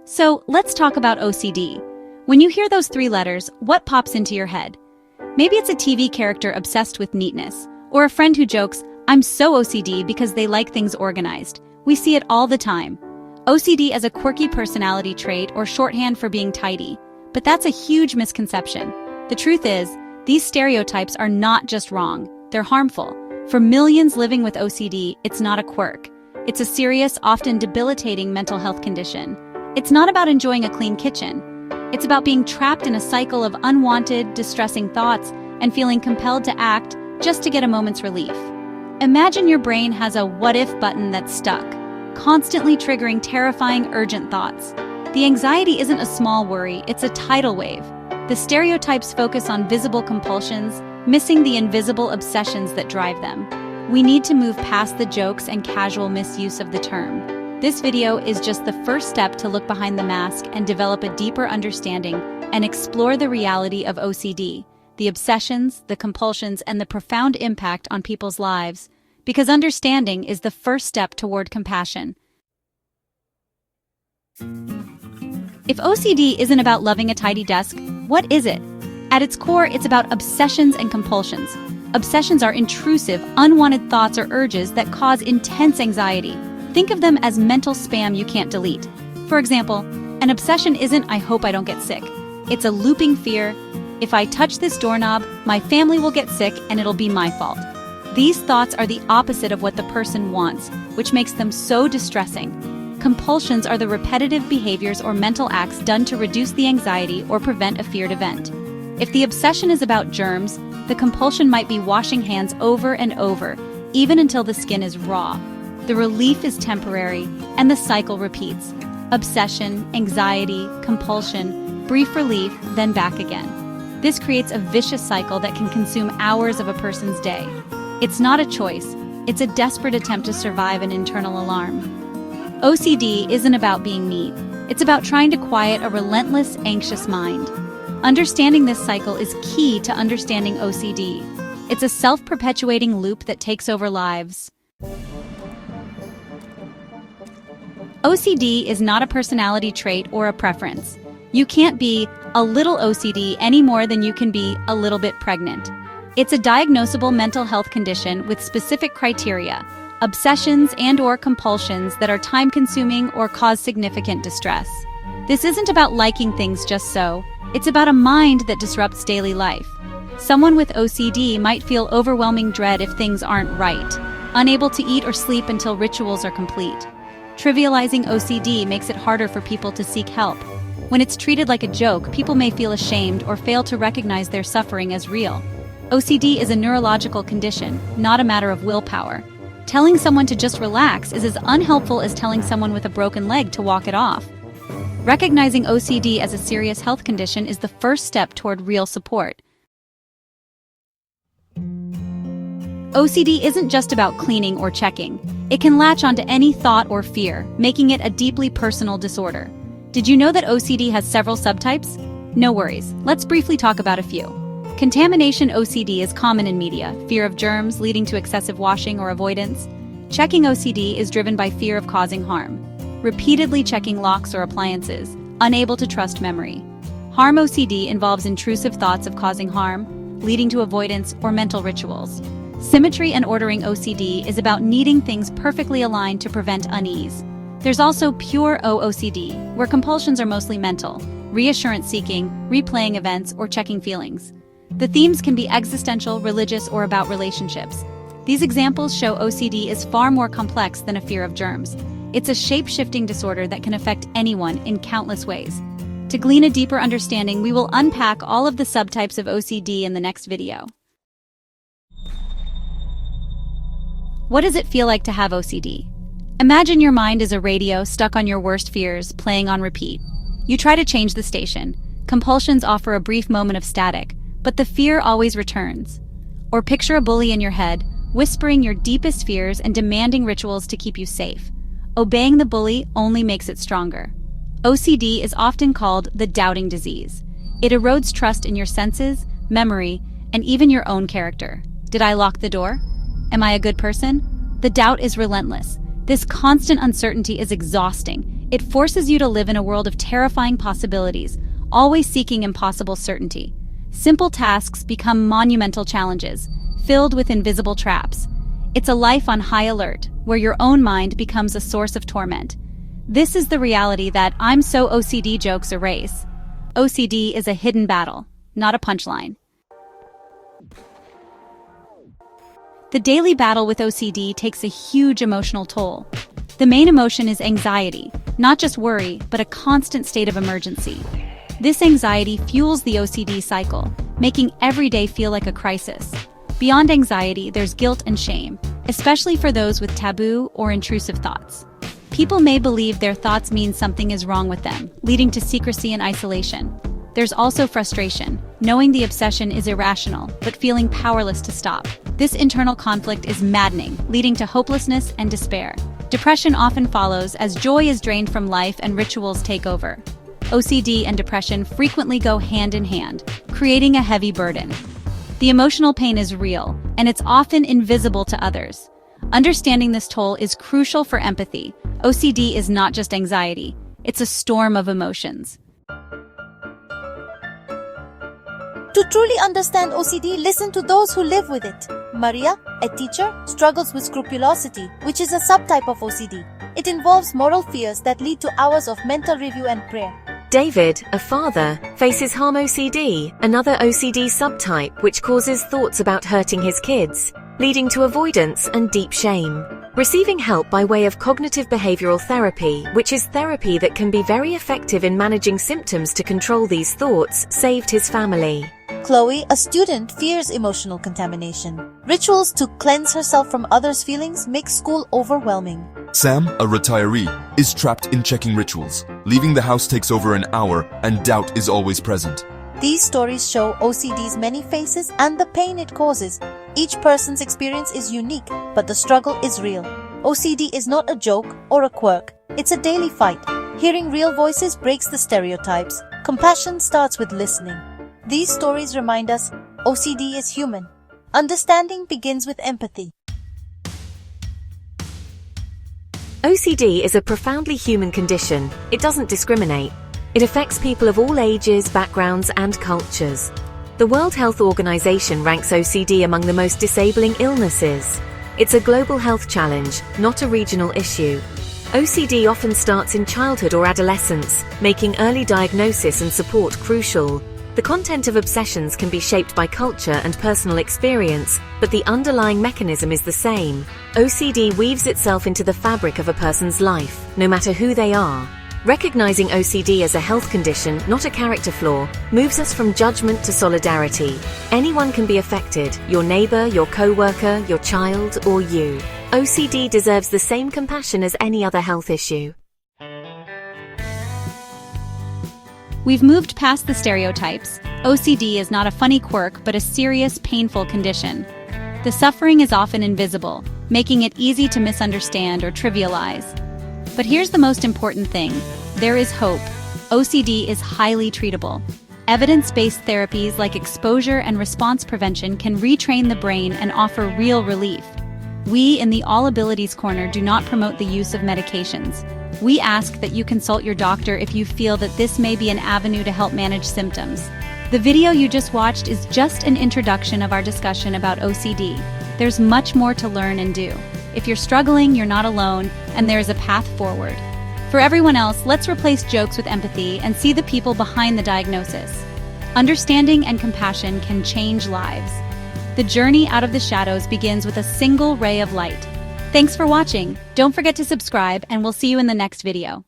So let's talk about OCD. When you hear those three letters, what pops into your head? Maybe it's a TV character obsessed with neatness, or a friend who jokes, "I'm so OCD," because they like things organized. We see it all the time. OCD as a quirky personality trait or shorthand for being tidy. But that's a huge misconception. The truth is, these stereotypes are not just wrong, they're harmful. For millions living with OCD, it's not a quirk. It's a serious, often debilitating mental health condition. It's not about enjoying a clean kitchen. It's about being trapped in a cycle of unwanted, distressing thoughts and feeling compelled to act just to get a moment's relief. Imagine your brain has a what-if button that's stuck, constantly triggering terrifying, urgent thoughts. The anxiety isn't a small worry, it's a tidal wave. The stereotypes focus on visible compulsions, missing the invisible obsessions that drive them. We need to move past the jokes and casual misuse of the term. This video is just the first step to look behind the mask and develop a deeper understanding and explore the reality of OCD, the obsessions, the compulsions, and the profound impact on people's lives, because understanding is the first step toward compassion. If OCD isn't about loving a tidy desk, what is it? At its core, it's about obsessions and compulsions. Obsessions are intrusive, unwanted thoughts or urges that cause intense anxiety. Think of them as mental spam you can't delete. For example, an obsession isn't "I hope I don't get sick." It's a looping fear: if I touch this doorknob, my family will get sick and it'll be my fault. These thoughts are the opposite of what the person wants, which makes them so distressing. Compulsions are the repetitive behaviors or mental acts done to reduce the anxiety or prevent a feared event. If the obsession is about germs, the compulsion might be washing hands over and over, even until the skin is raw. The relief is temporary, and the cycle repeats. Obsession, anxiety, compulsion, brief relief, then back again. This creates a vicious cycle that can consume hours of a person's day. It's not a choice, it's a desperate attempt to survive an internal alarm. OCD isn't about being neat, it's about trying to quiet a relentless, anxious mind. Understanding this cycle is key to understanding OCD. It's a self-perpetuating loop that takes over lives. OCD is not a personality trait or a preference. You can't be a little OCD any more than you can be a little bit pregnant. It's a diagnosable mental health condition with specific criteria, obsessions and/or compulsions that are time-consuming or cause significant distress. This isn't about liking things just so. It's about a mind that disrupts daily life. Someone with OCD might feel overwhelming dread if things aren't right, unable to eat or sleep until rituals are complete. Trivializing OCD makes it harder for people to seek help. When it's treated like a joke, people may feel ashamed or fail to recognize their suffering as real. OCD is a neurological condition, not a matter of willpower. Telling someone to just relax is as unhelpful as telling someone with a broken leg to walk it off. Recognizing OCD as a serious health condition is the first step toward real support. OCD isn't just about cleaning or checking. It can latch onto any thought or fear, making it a deeply personal disorder. Did you know that OCD has several subtypes? No worries, let's briefly talk about a few. Contamination OCD is common in media, fear of germs leading to excessive washing or avoidance. Checking OCD is driven by fear of causing harm. Repeatedly checking locks or appliances, unable to trust memory. Harm OCD involves intrusive thoughts of causing harm, leading to avoidance or mental rituals. Symmetry and ordering OCD is about needing things perfectly aligned to prevent unease. There's also pure OOCD, where compulsions are mostly mental, reassurance-seeking, replaying events, or checking feelings. The themes can be existential, religious, or about relationships. These examples show OCD is far more complex than a fear of germs. It's a shape-shifting disorder that can affect anyone in countless ways. To glean a deeper understanding, we will unpack all of the subtypes of OCD in the next video. What does it feel like to have OCD? Imagine your mind is a radio stuck on your worst fears, playing on repeat. You try to change the station. Compulsions offer a brief moment of static, but the fear always returns. Or picture a bully in your head, whispering your deepest fears and demanding rituals to keep you safe. Obeying the bully only makes it stronger. OCD is often called the doubting disease. It erodes trust in your senses, memory, and even your own character. Did I lock the door? Am I a good person? The doubt is relentless. This constant uncertainty is exhausting. It forces you to live in a world of terrifying possibilities, always seeking impossible certainty. Simple tasks become monumental challenges, filled with invisible traps. It's a life on high alert, where your own mind becomes a source of torment. This is the reality that "I'm so OCD" jokes erase. OCD is a hidden battle, not a punchline. The daily battle with OCD takes a huge emotional toll. The main emotion is anxiety, not just worry, but a constant state of emergency. This anxiety fuels the OCD cycle, making every day feel like a crisis. Beyond anxiety, there's guilt and shame, especially for those with taboo or intrusive thoughts. People may believe their thoughts mean something is wrong with them, leading to secrecy and isolation. There's also frustration, knowing the obsession is irrational, but feeling powerless to stop. This internal conflict is maddening, leading to hopelessness and despair. Depression often follows as joy is drained from life and rituals take over. OCD and depression frequently go hand in hand, creating a heavy burden. The emotional pain is real, and it's often invisible to others. Understanding this toll is crucial for empathy. OCD is not just anxiety, it's a storm of emotions. To truly understand OCD, listen to those who live with it. Maria, a teacher, struggles with scrupulosity, which is a subtype of OCD. It involves moral fears that lead to hours of mental review and prayer. David, a father, faces harm OCD, another OCD subtype which causes thoughts about hurting his kids, leading to avoidance and deep shame. Receiving help by way of cognitive behavioral therapy, which is therapy that can be very effective in managing symptoms to control these thoughts, saved his family. Chloe, a student, fears emotional contamination. Rituals to cleanse herself from others' feelings make school overwhelming. Sam, a retiree, is trapped in checking rituals. Leaving the house takes over an hour and doubt is always present. These stories show OCD's many faces and the pain it causes. Each person's experience is unique, but the struggle is real. OCD is not a joke or a quirk. It's a daily fight. Hearing real voices breaks the stereotypes. Compassion starts with listening. These stories remind us OCD is human. Understanding begins with empathy. OCD is a profoundly human condition. It doesn't discriminate. It affects people of all ages, backgrounds, and cultures. The World Health Organization ranks OCD among the most disabling illnesses. It's a global health challenge, not a regional issue. OCD often starts in childhood or adolescence, making early diagnosis and support crucial. The content of obsessions can be shaped by culture and personal experience, but the underlying mechanism is the same. OCD weaves itself into the fabric of a person's life, no matter who they are. Recognizing OCD as a health condition, not a character flaw, moves us from judgment to solidarity. Anyone can be affected, your neighbor, your co-worker, your child, or you. OCD deserves the same compassion as any other health issue. We've moved past the stereotypes. OCD is not a funny quirk, but a serious, painful condition. The suffering is often invisible, making it easy to misunderstand or trivialize. But here's the most important thing. There is hope. OCD is highly treatable. Evidence-based therapies like exposure and response prevention can retrain the brain and offer real relief. We in the All Abilities Corner do not promote the use of medications. We ask that you consult your doctor if you feel that this may be an avenue to help manage symptoms. The video you just watched is just an introduction of our discussion about OCD. There's much more to learn and do. If you're struggling, you're not alone, and there is a path forward. For everyone else, let's replace jokes with empathy and see the people behind the diagnosis. Understanding and compassion can change lives. The journey out of the shadows begins with a single ray of light. Thanks for watching. Don't forget to subscribe, and we'll see you in the next video.